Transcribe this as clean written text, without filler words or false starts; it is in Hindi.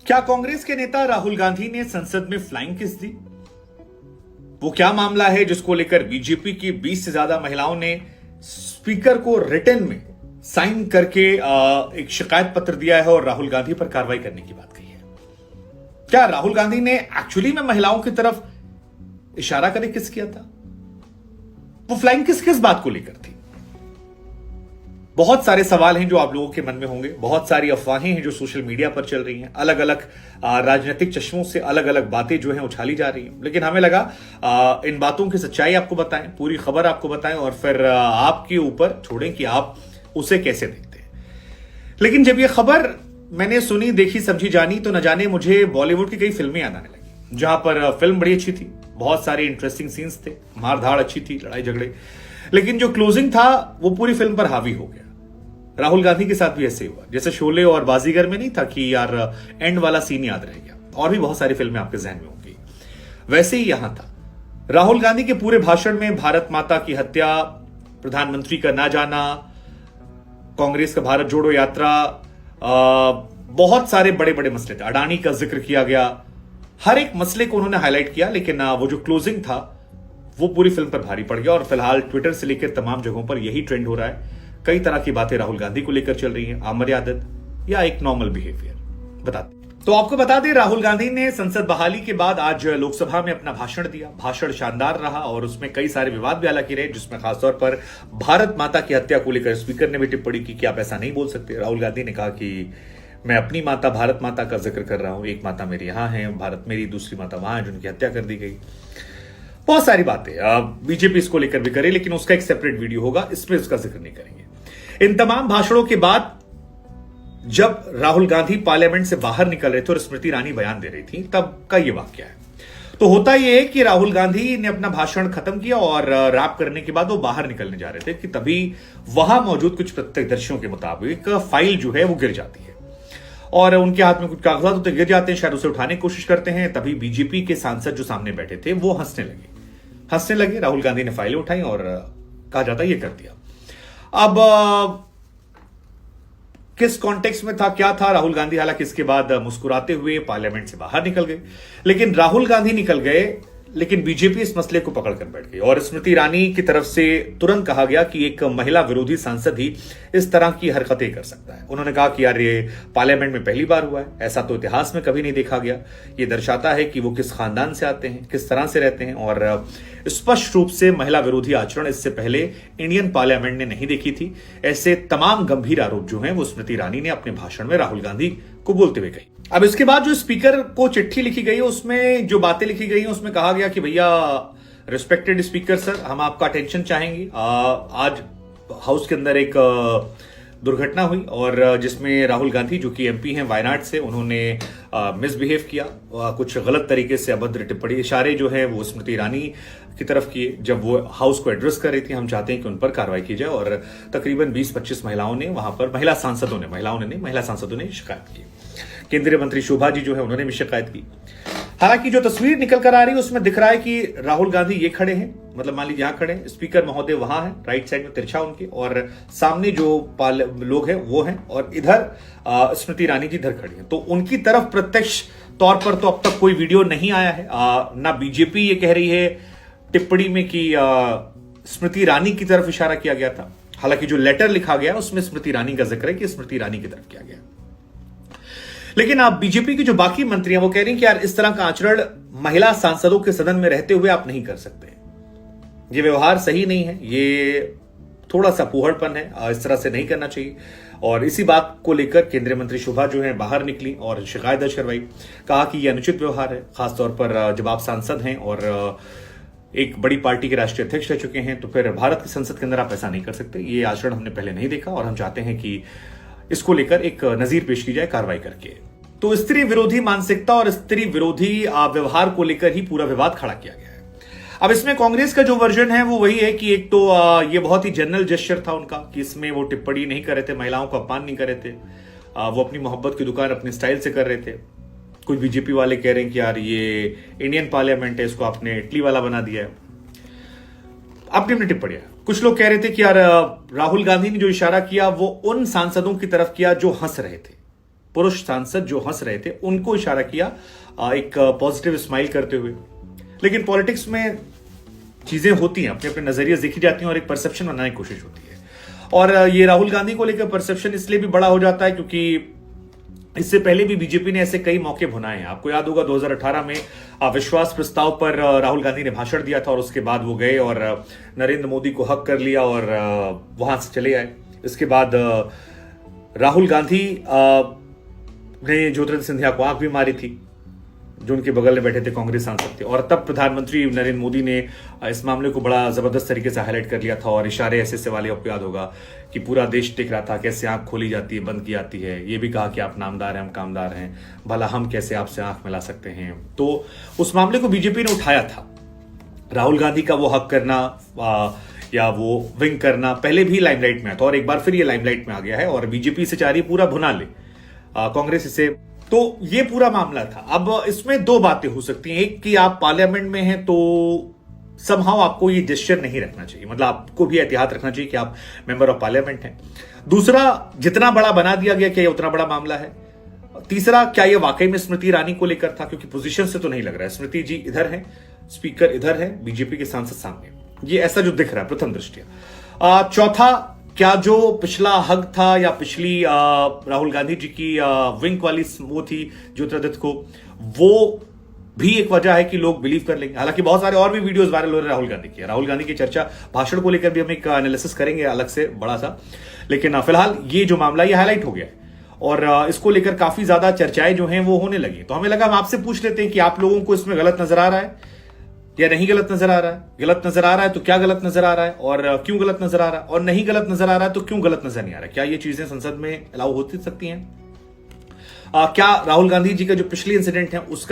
क्या कांग्रेस के नेता राहुल गांधी ने संसद में फ्लाइंग किस दी? वो क्या मामला है जिसको लेकर बीजेपी की 20 से ज्यादा महिलाओं ने स्पीकर को रिटन में साइन करके एक शिकायत पत्र दिया है और राहुल गांधी पर कार्रवाई करने की बात कही है? क्या राहुल गांधी ने एक्चुअली में महिलाओं की तरफ इशारा करके किस किया था? वो फ्लाइंग किस किस बात को लेकर थी? बहुत सारे सवाल हैं जो आप लोगों के मन में होंगे, बहुत सारी अफवाहें हैं जो सोशल मीडिया पर चल रही हैं, अलग अलग राजनीतिक चश्मों से अलग अलग बातें जो हैं उछाली जा रही हैं। लेकिन हमें लगा इन बातों की सच्चाई आपको बताएं, पूरी खबर आपको बताएं और फिर आपके ऊपर छोड़ें कि आप उसे कैसे देखते हैं। लेकिन जब यह खबर मैंने सुनी, देखी, समझी, जानी तो न जाने मुझे बॉलीवुड की कई फिल्में याद आने लगी, जहां पर फिल्म बड़ी अच्छी थी, बहुत सारे इंटरेस्टिंग सीन्स थे, मारधाड़ अच्छी थी, लड़ाई झगड़े, लेकिन जो क्लोजिंग था वो पूरी फिल्म पर हावी हो गया। राहुल गांधी के साथ भी ऐसे ही हुआ, जैसे शोले और बाजीगर में नहीं था कि यार एंड वाला सीन याद रह गया, और भी बहुत सारी फिल्में आपके जहन में होंगी, वैसे ही यहां था। राहुल गांधी के पूरे भाषण में भारत माता की हत्या, प्रधानमंत्री का ना जाना, कांग्रेस का भारत जोड़ो यात्रा, बहुत सारे बड़े बड़े मसले थे, अडानी का जिक्र किया गया, हर एक मसले को उन्होंने हाईलाइट किया। लेकिन वो जो क्लोजिंग था वो पूरी फिल्म पर भारी पड़ गया और फिलहाल ट्विटर से लेकर तमाम जगहों पर यही ट्रेंड हो रहा है। कई तरह की बातें राहुल गांधी को लेकर चल रही हैं, आमर्यादित या एक नॉर्मल बिहेवियर। बताते तो आपको बता दें, राहुल गांधी ने संसद बहाली के बाद आज लोकसभा में अपना भाषण दिया। भाषण शानदार रहा और उसमें कई सारे विवाद भी हालांकि रहे, जिसमें खासतौर पर भारत माता की हत्या को लेकर स्पीकर ने भी टिप्पणी की कि आप ऐसा नहीं बोल सकते। राहुल गांधी ने कहा कि मैं अपनी माता भारत माता का जिक्र कर रहा हूं, एक माता मेरी यहां है, भारत मेरी, दूसरी माता वहां है जिनकी हत्या कर दी गई। बहुत सारी बातें बीजेपी इसको लेकर भी करे, लेकिन उसका एक सेपरेट वीडियो होगा, इसमें उसका जिक्र नहीं करेंगे। इन तमाम भाषणों के बाद जब राहुल गांधी पार्लियामेंट से बाहर निकल रहे थे और स्मृति ईरानी बयान दे रही थी, तब का यह वाक्य है। तो होता यह है कि राहुल गांधी ने अपना भाषण खत्म किया और रैप करने के बाद वो बाहर निकलने जा रहे थे कि तभी वहां मौजूद कुछ प्रत्यक्षदर्शियों के मुताबिक फाइल जो है वो गिर जाती है और उनके हाथ में कुछ कागजात होते गिर जाते हैं, शायद उसे उठाने की कोशिश करते हैं। तभी बीजेपी के सांसद जो सामने बैठे थे वो हंसने लगे। राहुल गांधी ने फाइलें उठाई और कहा जाता है ये कर दिया। अब किस कॉन्टेक्स्ट में था, क्या था? राहुल गांधी हालांकि इसके बाद मुस्कुराते हुए पार्लियामेंट से बाहर निकल गए, लेकिन राहुल गांधी निकल गए, लेकिन बीजेपी इस मसले को पकड़कर बैठ गई और स्मृति ईरानी की तरफ से तुरंत कहा गया कि एक महिला विरोधी सांसद ही इस तरह की हरकतें कर सकता है। उन्होंने कहा कि यार ये पार्लियामेंट में पहली बार हुआ है, ऐसा तो इतिहास में कभी नहीं देखा गया। ये दर्शाता है कि वो किस खानदान से आते हैं, किस तरह से रहते हैं और स्पष्ट रूप से महिला विरोधी आचरण इससे पहले इंडियन पार्लियामेंट ने नहीं देखी थी। ऐसे तमाम गंभीर आरोप जो हैं वो स्मृति ईरानी ने अपने भाषण में राहुल गांधी को बोलते हुए कही। अब इसके बाद जो स्पीकर को चिट्ठी लिखी गई है उसमें जो बातें लिखी गई हैं उसमें कहा गया कि भैया रिस्पेक्टेड स्पीकर सर, हम आपका अटेंशन चाहेंगे। आज हाउस के अंदर एक दुर्घटना हुई और जिसमें राहुल गांधी जो कि एमपी हैं वायनाड से, उन्होंने मिसबिहेव किया, कुछ गलत तरीके से अभद्र टिप्पणी, इशारे जो है वो स्मृति ईरानी की तरफ किए जब वो हाउस को एड्रेस कर रही थी। हम चाहते हैं कि उन पर कार्रवाई की जाए और तकरीबन 20-25 महिलाओं ने वहां पर, महिला सांसदों ने शिकायत की। केंद्रीय मंत्री शोभा जी जो है उन्होंने भी शिकायत की। हालांकि जो तस्वीर निकल कर आ रही है उसमें दिख रहा है कि राहुल गांधी ये खड़े हैं, मतलब मान लीजिए यहां खड़े हैं, स्पीकर महोदय वहां है राइट साइड में तिरछा उनके, और सामने जो लोग हैं वो हैं और इधर स्मृति ईरानी जी इधर खड़ी हैं। तो उनकी तरफ प्रत्यक्ष तौर पर तो अब तक कोई वीडियो नहीं आया है, ना बीजेपी ये कह रही है टिप्पणी में कि स्मृति ईरानी की तरफ इशारा किया गया था। हालांकि जो लेटर लिखा गया उसमें स्मृति ईरानी का जिक्र है कि स्मृति ईरानी की तरफ किया गया। लेकिन आप बीजेपी की जो बाकी मंत्री हैं वो कह रही हैं कि यार इस तरह का आचरण महिला सांसदों के सदन में रहते हुए आप नहीं कर सकते, ये व्यवहार सही नहीं है, ये थोड़ा सा फूहड़पन है, इस तरह से नहीं करना चाहिए। और इसी बात को लेकर केंद्रीय मंत्री शोभा जो है बाहर निकली और शिकायत दर्ज करवाई, कहा कि यह अनुचित व्यवहार है, खासतौर पर जब आप सांसद हैं और एक बड़ी पार्टी के राष्ट्रीय अध्यक्ष रह चुके हैं, तो फिर भारत की संसद के अंदर आप ऐसा नहीं कर सकते। ये आचरण हमने पहले नहीं देखा और हम चाहते हैं कि इसको लेकर एक नजीर पेश की जाए कार्रवाई करके। तो स्त्री विरोधी मानसिकता और स्त्री विरोधी व्यवहार को लेकर ही पूरा विवाद खड़ा किया गया है। अब इसमें कांग्रेस का जो वर्जन है वो वही है कि एक तो ये बहुत ही जनरल जेस्चर था उनका कि इसमें वो टिप्पणी नहीं कर रहे थे, महिलाओं को अपमान नहीं कर रहे थे, वो अपनी मोहब्बत की दुकान अपने स्टाइल से कर रहे थे। कुछ बीजेपी वाले कह रहे हैं कि यार ये इंडियन पार्लियामेंट है, इसको आपने इटली वाला बना दिया है, अपनी अपनी टिप्पणियां। कुछ लोग कह रहे थे कि यार राहुल गांधी ने जो इशारा किया वो उन सांसदों की तरफ किया जो हंस रहे थे, पुरुष सांसद जो हंस रहे थे उनको इशारा किया एक पॉजिटिव स्माइल करते हुए। लेकिन पॉलिटिक्स में चीजें होती हैं, अपने अपने नजरिए देखी जाती हैं और एक परसेप्शन बनाने की कोशिश होती है। और ये राहुल गांधी को लेकर परसेप्शन इसलिए भी बड़ा हो जाता है क्योंकि इससे पहले भी बीजेपी ने ऐसे कई मौके भुनाए हैं। आपको याद होगा 2018 में विश्वास प्रस्ताव पर राहुल गांधी ने भाषण दिया था और उसके बाद वो गए और नरेंद्र मोदी को हक कर लिया और वहां से चले आए। इसके बाद राहुल गांधी ने ज्योतिरादित्य सिंधिया को आंख भी मारी थी, जो उनके बगल में बैठे थे कांग्रेस सांसद थे, और तब प्रधानमंत्री नरेंद्र मोदी ने इस मामले को बड़ा जबरदस्त तरीके से हाईलाइट कर लिया था और इशारे ऐसे वाले आपको याद होगा कि पूरा देश टिक रहा था, कैसे आंख खोली जाती है, बंद की जाती है। ये भी कहा कि आप नामदार हैं, हम कामदार हैं, भला हम कैसे आपसे आंख मिला सकते हैं। तो उस मामले को बीजेपी ने उठाया था। राहुल गांधी का वो हक करना या वो विंग करना पहले भी लाइमलाइट में आता और एक बार फिर ये लाइमलाइट में आ गया है और बीजेपी से चाह रही पूरा भुना ले कांग्रेस इसे। तो ये पूरा मामला था। अब इसमें दो बातें हो सकती हैं, एक कि आप पार्लियामेंट में हैं तो समहाउ आपको ये जेस्चर नहीं रखना चाहिए, मतलब आपको भी एहतियात रखना चाहिए कि आप मेंबर ऑफ पार्लियामेंट हैं। दूसरा, जितना बड़ा बना दिया गया क्या ये उतना बड़ा मामला है। तीसरा, क्या ये वाकई में स्मृति ईरानी को लेकर था, क्योंकि पोजीशन से तो नहीं लग रहा है। स्मृति जी इधर है, स्पीकर इधर है, बीजेपी के सांसद सामने, ये ऐसा जो दिख रहा है प्रथम दृष्टिया। चौथा, क्या जो पिछला हक था या पिछली राहुल गांधी जी की विंक वाली वो थी ज्योतिरादित्य को, वो भी एक वजह है कि लोग बिलीव कर लेंगे। हालांकि बहुत सारे और भी वीडियोस वायरल हो रहे हैं राहुल गांधी की चर्चा भाषण को लेकर भी हम एक एनालिसिस करेंगे अलग से बड़ा सा। लेकिन फिलहाल ये जो मामला ये हाईलाइट हो गया है और इसको लेकर काफी ज्यादा चर्चाएं जो हैं वो होने लगी। तो हमें लगा हम आपसे पूछ लेते हैं कि आप लोगों को इसमें गलत नजर आ रहा है या नहीं गलत नजर आ रहा है। गलत नजर आ रहा है तो क्या गलत नजर आ रहा है और क्यों गलत नजर आ रहा है, और नहीं गलत नजर आ रहा है तो क्यों गलत नजर नहीं आ रहा है। क्या ये चीजें संसद में अलाउ होती सकती हैं? क्या राहुल गांधी जी का जो पिछले इंसिडेंट है उसका